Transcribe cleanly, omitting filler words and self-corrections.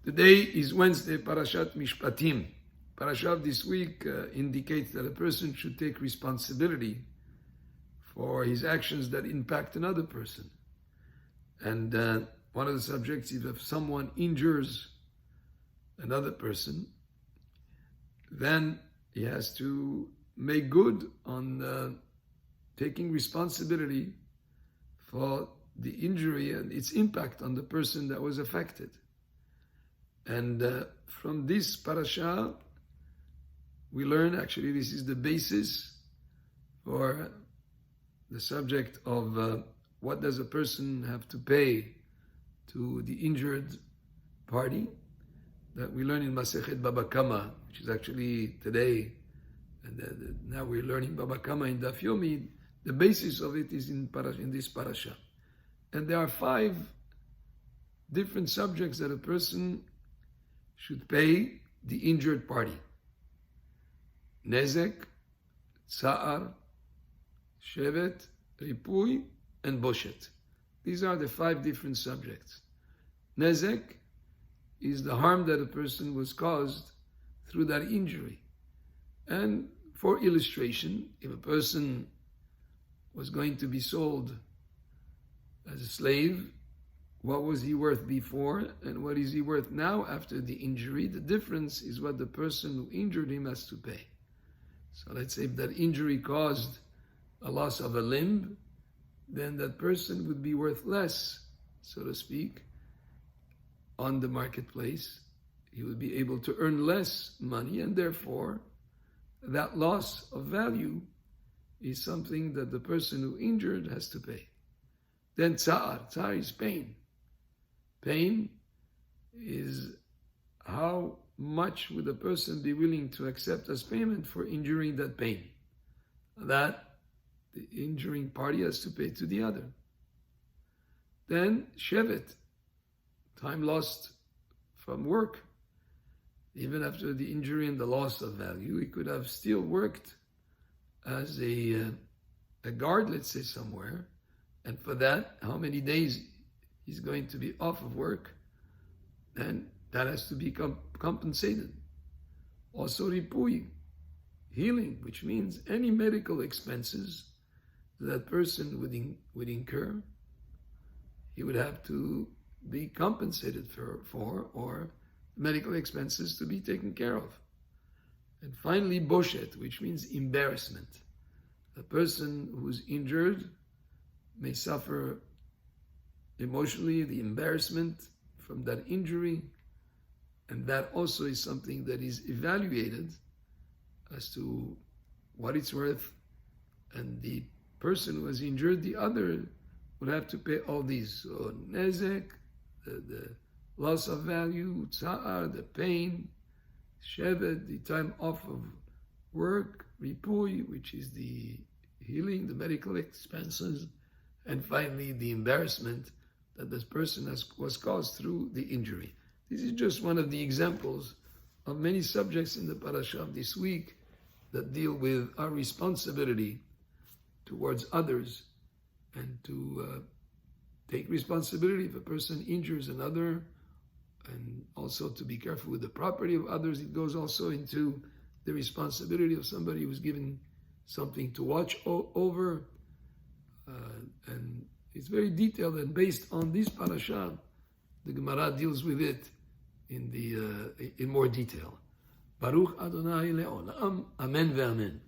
Today is Wednesday, Parashat Mishpatim. Parashat this week indicates that a person should take responsibility for his actions that impact another person. And one of the subjects is if someone injures another person, then he has to make good on taking responsibility for the injury and its impact on the person that was affected. And from this parasha, we learn, actually this is the basis for the subject of what does a person have to pay to the injured party, that we learn in Masechet Baba Kama, which is actually today, and now we're learning Baba Kama in Daf Yomi. The basis of it is in this parasha. And there are 5 different subjects that a person should pay the injured party. Nezek, Tsa'ar, Shevet, Ripui, and Boshet. These are the 5 different subjects. Nezek is the harm that a person was caused through that injury. And for illustration, if a person was going to be sold as a slave, what was he worth before and what is he worth now after the injury? The difference is what the person who injured him has to pay. So let's say if that injury caused a loss of a limb, then that person would be worth less, so to speak, on the marketplace. He would be able to earn less money, and therefore that loss of value is something that the person who injured has to pay. Then tsa'ar is pain. Pain is how much would a person be willing to accept as payment for injuring that pain. That the injuring party has to pay to the other. Then shevet, time lost from work. Even after the injury and the loss of value, he could have still worked as a guard, let's say, somewhere. And for that, how many days he's going to be off of work, and that has to be compensated. Also ripui, healing, which means any medical expenses that person would incur, he would have to be compensated for or medical expenses to be taken care of. And finally, boshet, which means embarrassment. The person who's injured may suffer emotionally the embarrassment from that injury, and that also is something that is evaluated as to what it's worth, and the person who was injured, the other, would have to pay all these. So nezek, the loss of value, tsa'ar, the pain, shevet, the time off of work, ripui, which is the healing, the medical expenses, and finally the embarrassment that this person was caused through the injury. This is just one of the examples of many subjects in the parasha of this week that deal with our responsibility towards others and to take responsibility if a person injures another, and also to be careful with the property of others. It goes also into the responsibility of somebody who's given something to watch over. And it's very detailed, and based on this parasha, the Gemara deals with it in more detail. Baruch Adonai Le'olam. Amen ve'amen.